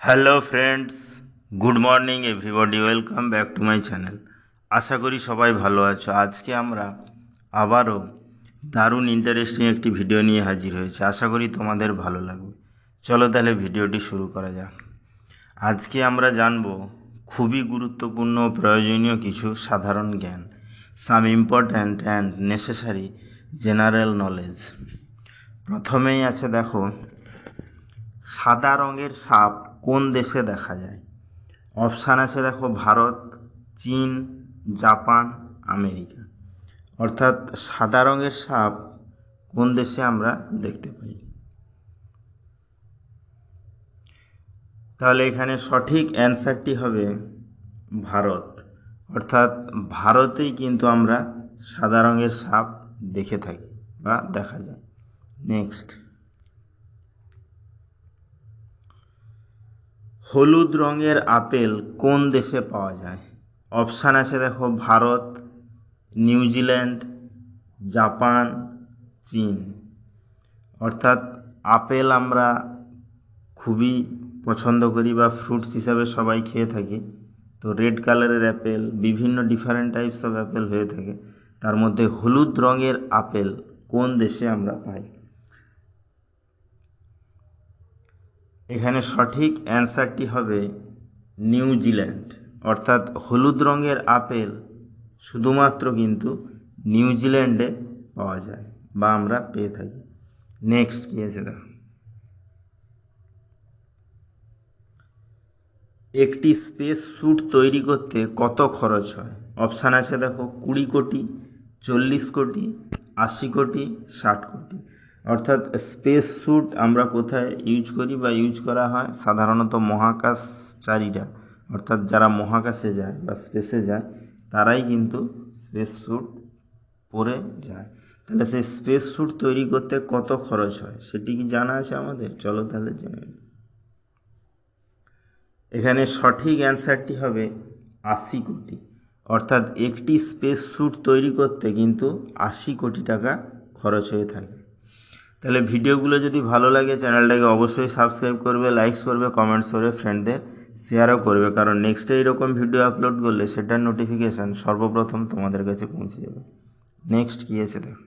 Hello friends, good morning everybody, welcome back to my channel. আশা করি সবাই ভালো আছো। আজকে আমরা আবারও দারুণ ইন্টারেস্টিং একটি ভিডিও নিয়ে হাজির হয়েছি। আশা করি তোমাদের ভালো লাগবে। চলো তাহলে ভিডিওটি শুরু করা যাক। আজকে আমরা জানব খুবই গুরুত্বপূর্ণ ও প্রয়োজনীয় কিছু সাধারণ জ্ঞান, some important and necessary general knowledge. প্রথমেই আছে দেখো, সাদা রঙের সাপ কোন দেশে দেখা যায়? অপশান আছে দেখো, ভারত, চীন, জাপান, আমেরিকা। অর্থাৎ সাদা রঙের সাপ কোন দেশে আমরা দেখতে পাই? তাহলে এখানে সঠিক অ্যান্সারটি হবে ভারত। অর্থাৎ ভারতেই কিন্তু আমরা সাদা রঙের সাপ দেখে থাকি বা দেখা যায়। নেক্সট, হলুদ রঙের আপেল কোন দেশে পাওয়া যায়? অপশান আছে দেখো, ভারত, নিউজিল্যান্ড, জাপান, চীন। অর্থাৎ আপেল আমরা খুবই পছন্দ করি বা ফ্রুটস হিসাবে সবাই খেয়ে থাকি। তো রেড কালারের অ্যাপেল, বিভিন্ন ডিফারেন্ট টাইপস অফ অ্যাপেল হয়ে থাকে। তার মধ্যে হলুদ রঙের আপেল কোন দেশে আমরা পাই? এখানে সঠিক অ্যান্সারটি হবে নিউজিল্যান্ড। অর্থাৎ হলুদ রঙের আপেল শুধুমাত্র কিন্তু নিউজিল্যান্ডে পাওয়া যায় বা আমরা পেয়ে থাকি। নেক্সট কি আছে দেখো, একটি স্পেস স্যুট তৈরি করতে কত খরচ হয়? অপশান আছে দেখো, 20 কোটি, 40 কোটি, 80 কোটি, 60 কোটি। অর্থাৎ স্পেস স্যুট আমরা কোথায় ইউজ করি বা ইউজ করা হয়? সাধারণত মহাকাশচারীরা, অর্থাৎ যারা মহাকাশে যায় বা স্পেসে যায়, তারাই কিন্তু স্পেস স্যুট পরে যায়। তাহলে সেই স্পেস স্যুট তৈরি করতে কত খরচ হয় সেটি কি জানা আছে আমাদের? চলো তাহলে জেনে নিই। এখানে সঠিক অ্যান্সারটি হবে 80 কোটি। অর্থাৎ একটি স্পেস স্যুট তৈরি করতে কিন্তু 80 কোটি টাকা খরচ হয়ে থাকে। তাহলে ভিডিওগুলো যদি ভালো লাগে চ্যানেলটাকে অবশ্যই সাবস্ক্রাইব করবে, লাইকস করবে, কমেন্টস করবে, ফ্রেন্ডদের শেয়ারও করবে, কারণ নেক্সট এইরকম ভিডিও আপলোড করলে সেটার নোটিফিকেশান সর্বপ্রথম তোমাদের কাছে পৌঁছে যাবে। নেক্সট কি আছে দেখো,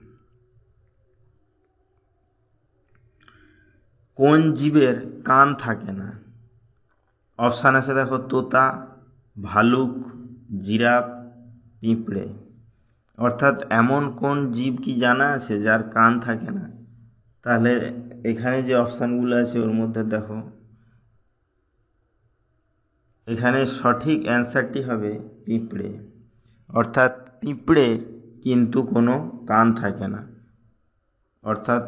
কোন জীবের কান থাকে না? অপশান আছে দেখো, তোতা, ভালুক, জিরাফ, পিঁপড়ে। অর্থাৎ এমন কোন জীব কি জানা আছে যার কান থাকে না? তাহলে এখানে যে অপশানগুলো আছে ওর মধ্যে দেখো, এখানে সঠিক অ্যান্সারটি হবে পিঁপড়ে। অর্থাৎ পিঁপড়ে কিন্তু কোনো কান থাকে না। অর্থাৎ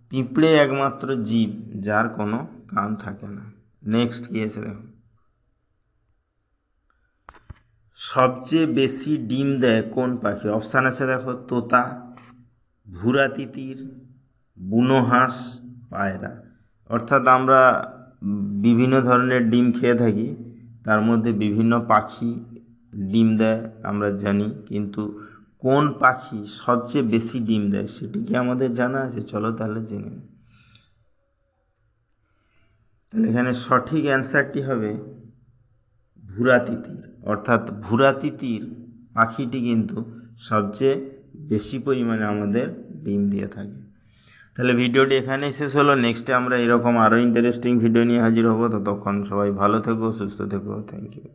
পিঁপড়ে একমাত্র জীব যার কোনো কান থাকে না। নেক্সট কি আছে দেখো, সবচেয়ে বেশি ডিম দেয় কোন পাখি? অপশান আছে দেখো, তোতা, ভুরা তিতির, বুনো হাঁস, পায়রা। অর্থাৎ আমরা বিভিন্ন ধরনের ডিম খেয়ে থাকি, তার মধ্যে বিভিন্ন পাখি ডিম দেয় আমরা জানি, কিন্তু কোন পাখি সবচেয়ে বেশি ডিম দেয় সেটি কি আমাদের জানা আছে? চলো তাহলে জেনে নিই। তাহলে এখানে সঠিক অ্যান্সারটি হবে ভুরা তিতির। অর্থাৎ ভুরা তিতির পাখিটি কিন্তু সবচেয়ে বেশি পরিমাণে আমাদের ডিম দিয়ে থাকে। তাহলে ভিডিওটি এখানেই শেষ হলো। নেক্সটে আমরা এরকম আরও ইন্টারেস্টিং ভিডিও নিয়ে হাজির হব। ততক্ষণ সবাই ভালো থেকো, সুস্থ থেকো। Thank you.